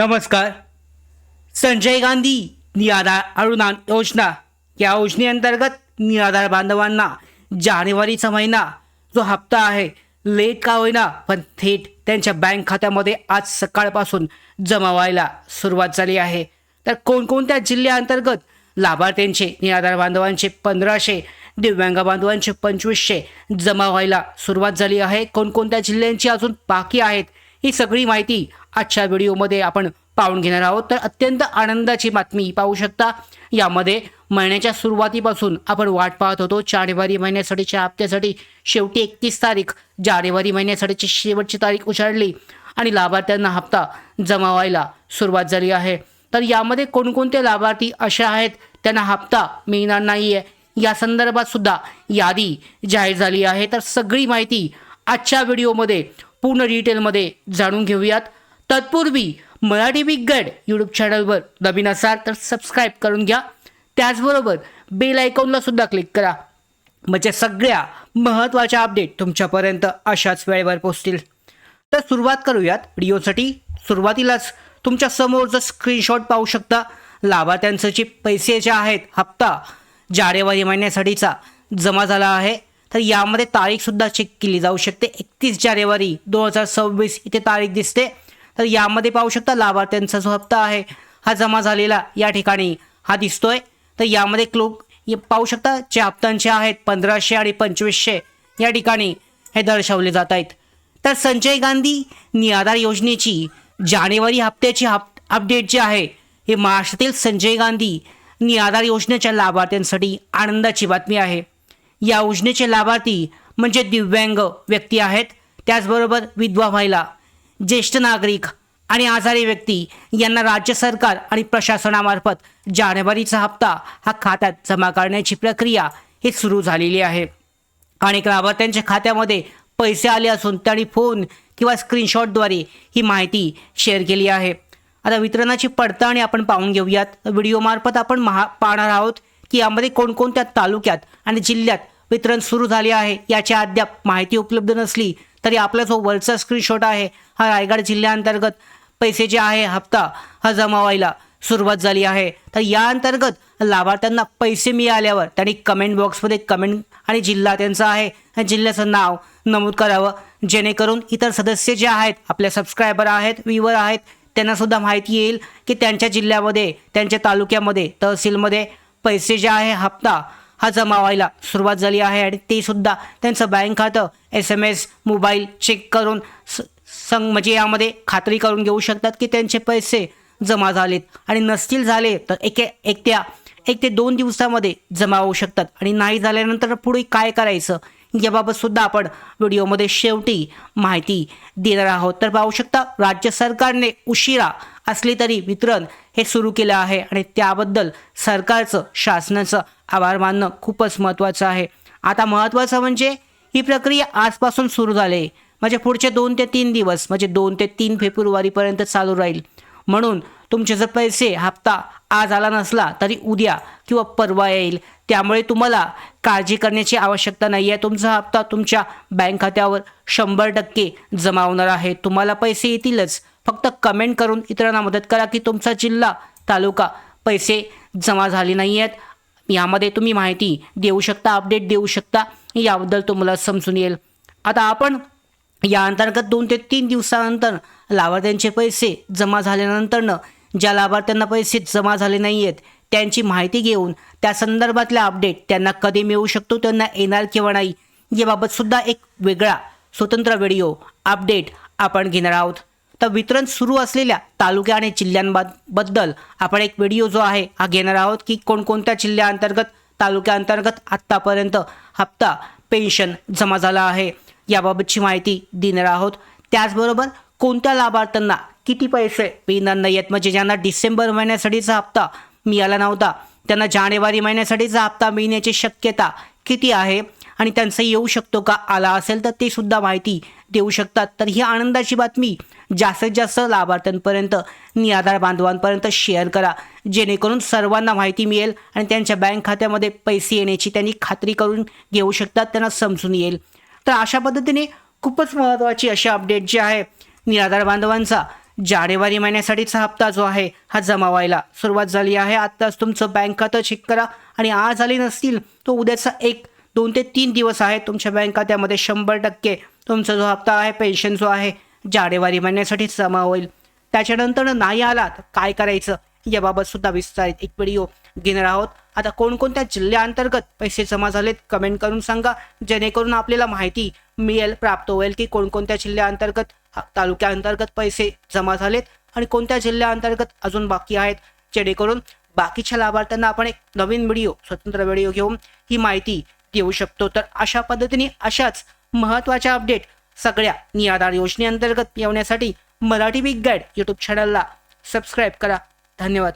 नमस्कार. संजय गांधी निराधार अनुदान योजना या योजनेअंतर्गत निराधार बांधवांना जानेवारीचा महिना जो हप्ता आहे लेट का होईना पण थेट त्यांच्या बँक खात्यामध्ये आज सकाळपासून जमा व्हायला सुरुवात झाली आहे. तर कोणकोणत्या जिल्ह्याअंतर्गत लाभार्थ्यांचे निराधार बांधवांचे 1500, दिव्यांग बांधवांचे 2500 जमा व्हायला सुरुवात झाली आहे. कोणकोणत्या जिल्ह्यांची अजून बाकी आहेत ही सगळी माहिती आजच्या व्हिडिओमध्ये आपण पाहून घेणार आहोत. तर अत्यंत आनंदाची बातमी पाहू शकता. यामध्ये महिन्याच्या सुरुवातीपासून आपण वाट पाहत होतो जानेवारी महिन्यासाठीच्या हप्त्यासाठी. शेवटी 31 तारीख जानेवारी महिन्यासाठीची शेवटची तारीख उजाडली आणि लाभार्थ्यांना हप्ता जमा व्हायला सुरुवात झाली आहे. तर यामध्ये कोणकोणते लाभार्थी असे आहेत त्यांना हप्ता मिळणार नाही आहे या संदर्भात सुद्धा यादी जाहीर झाली आहे. तर सगळी माहिती आजच्या व्हिडिओमध्ये पूर्ण डिटेलमध्ये जाणून घेऊयात. तत्पूर्वी मराठी बिग गाईड यूट्यूब चॅनलवर नवीन असाल तर सबस्क्राईब करून घ्या. त्याचबरोबर बेल आयकॉनला सुद्धा क्लिक करा म्हणजे सगळ्या महत्त्वाच्या अपडेट तुमच्यापर्यंत अशाच वेळेवर पोहोचतील. तर सुरुवात करूयात व्हिडिओसाठी. सुरुवातीलाच तुमच्या समोर जर स्क्रीनशॉट पाहू शकता लाभार्थ्यांचं जे पैसे जे आहेत हप्ता जानेवारी महिन्यासाठीचा जमा झाला आहे. तर यामध्ये तारीखसुद्धा चेक केली जाऊ शकते. 31 जानेवारी 2026 इथे तारीख दिसते. तर यामध्ये पाहू शकता लाभार्थ्यांचा जो हप्ता आहे हा जमा झालेला या ठिकाणी हा दिसतोय. तर यामध्ये पाहू शकता जे हप्त्यांचे आहेत 1500 आणि 2500 या ठिकाणी हे दर्शवले जात आहेत. तर संजय गांधी निराधार योजनेची जानेवारी हप्त्याची अपडेट जे आहे हे महाराष्ट्रातील संजय गांधी निराधार योजनेच्या लाभार्थ्यांसाठी आनंदाची बातमी आहे. या योजनेचे लाभार्थी म्हणजे दिव्यांग व्यक्ती आहेत. त्याचबरोबर विधवा महिला, ज्येष्ठ नागरिक आणि आजारी व्यक्ती यांना राज्य सरकार आणि प्रशासनामार्फत जानेवारीचा हप्ता हा खात्यात जमा करण्याची प्रक्रिया ही सुरू झालेली आहे. अनेक लाभार्थ्यांच्या खात्यामध्ये पैसे आले असून त्यांनी फोन किंवा स्क्रीनशॉटद्वारे ही माहिती शेअर केली आहे. आता वितरणाची पडताळणी आपण पाहून घेऊयात. व्हिडिओमार्फत आपण पाहणार आहोत की यामध्ये कोणकोणत्या तालुक्यात आणि जिल्ह्यात वितरण सुरू झाले आहे. याची अद्याप माहिती उपलब्ध नसली तरी आपला जो वरचा स्क्रीनशॉट आहे हा रायगड जिल्ह्याअंतर्गत पैसे जे आहे हप्ता हा जमा व्हायला सुरुवात झाली आहे. तर या अंतर्गत लाभार्थ्यांना पैसे मिळाल्यावर त्यांनी कमेंट बॉक्समध्ये कमेंट आणि जिल्हा त्यांचा आहे या जिल्ह्याचं नाव नमूद करावं जेणेकरून इतर सदस्य जे आहेत आपले सबस्क्रायबर आहेत, व्ह्यूवर आहेत त्यांना सुद्धा माहिती येईल की त्यांच्या जिल्ह्यामध्ये, त्यांच्या तालुक्यामध्ये, तहसीलमध्ये पैसे जे आहे हप्ता हा जमा व्हायला सुरुवात झाली आहे. आणि ते सुद्धा त्यांचं बँक खातं SMS मोबाईल चेक करून म्हणजे यामध्ये खात्री करून घेऊ शकतात की त्यांचे पैसे जमा झालेत. आणि नसतील झाले तर एक ते 2 दिवसामध्ये जमा होऊ शकतात. आणि नाही झाल्यानंतर पुढे काय करायचं याबाबत सुद्धा आपण व्हिडिओमध्ये शेवटी माहिती देणार आहोत. तर पाहू शकता राज्य सरकारने उशिरा असली तरी वितरण हे सुरू केलं आहे आणि त्याबद्दल सरकारचं, शासनाचं आभार मानणं खूपच महत्त्वाचं आहे. आता महत्त्वाचं म्हणजे ही प्रक्रिया आजपासून सुरू झाली म्हणजे पुढचे 2 ते 3 दिवस म्हणजे 2 ते 3 फेब्रुवारीपर्यंत चालू राहील. म्हणून तुमचे जर पैसे हप्ता आज आला नसला तरी उद्या किंवा परवा येईल. त्यामुळे तुम्हाला काळजी करण्याची आवश्यकता नाही आहे. तुमचा हप्ता तुमच्या बँक खात्यावर 100% जमा होणार आहे. तुम्हाला पैसे येतीलच. फक्त कमेंट करून इतरांना मदत करा की तुमचा जिल्हा, तालुका पैसे जमा झाले नाही आहेत. यामध्ये तुम्ही माहिती देऊ शकता, अपडेट देऊ शकता. याबद्दल तुम्हाला समजून येईल. आता आपण या अंतर्गत 2 ते 3 दिवसानंतर लाभार्थ्यांचे पैसे जमा झाल्यानंतरनं ज्या लाभार्थ्यांना पैसे जमा झाले नाही आहेत त्यांची माहिती घेऊन त्या संदर्भातल्या अपडेट त्यांना कधी मिळू शकतो, त्यांना येणार किंवा नाही याबाबत सुद्धा एक वेगळा स्वतंत्र व्हिडिओ अपडेट आपण घेणार आहोत. तर वितरण सुरू असलेल्या तालुक्या आणि जिल्ह्यांबद्दल आपण एक व्हिडिओ जो आहे हा घेणार आहोत की कोणकोणत्या जिल्ह्याअंतर्गत, तालुक्याअंतर्गत आत्तापर्यंत हप्ता पेन्शन जमा झाला आहे याबाबतची माहिती देणार आहोत. त्याचबरोबर कोणत्या लाभार्थ्यांना किती पैसे मिळणार नाही आहेत म्हणजे ज्यांना डिसेंबर महिन्यासाठीचा हप्ता मिळाला नव्हता त्यांना जानेवारी महिन्यासाठीचा हप्ता मिळण्याची शक्यता किती आहे आणि त्यांचा येऊ शकतो का, आला असेल तर ते सुद्धा माहिती देऊ शकतात. तर ही आनंदाची बातमी जास्तीत जास्त लाभार्थ्यांपर्यंत, निराधार बांधवांपर्यंत शेअर करा जेणेकरून सर्वांना माहिती मिळेल आणि त्यांच्या बँक खात्यामध्ये पैसे येण्याची त्यांनी खात्री करून घेऊ शकतात, त्यांना समजून येईल. तर अशा पद्धतीने खूपच महत्त्वाची अशी अपडेट जी आहे निराधार बांधवांचा जानेवारी महिन्यासाठीचा हप्ता जो आहे हा जमा व्हायला सुरुवात झाली आहे. आत्ताच तुमचं बँक खातं चेक करा आणि आज आले नसतील तो उद्याचा 2 ते 3 दिवस आहे तुमच्या बँक खात्यामध्ये 100% तुमचा जो हप्ता आहे पेन्शन जो आहे जानेवारी महिन्यासाठीच जमा होईल. त्याच्यानंतर नाही आलात काय करायचं याबाबत सुद्धा विस्तारित एक व्हिडिओ घेणार आहोत. आता कोणकोणत्या जिल्ह्याअंतर्गत पैसे जमा झालेत कमेंट करून सांगा, जेणेकरून आपल्याला माहिती मिळेल, प्राप्त होईल की कोणकोणत्या जिल्ह्याअंतर्गत तालुक्याअंतर्गत पैसे जमा झालेत आणि कोणत्या जिल्ह्याअंतर्गत अजून बाकी आहेत, जेणेकरून बाकीच्या लाभार्थ्यांना आपण एक नवीन व्हिडिओ स्वतंत्र व्हिडिओ घेऊन ही माहिती देऊ शकतो. तर अशा पद्धतीने अशाच महत्त्वाच्या अपडेट सगळ्या निराधार योजनेअंतर्गत येण्यासाठी मराठी बिग गाईड यूट्यूब चॅनलला सबस्क्राईब करा. धन्यवाद.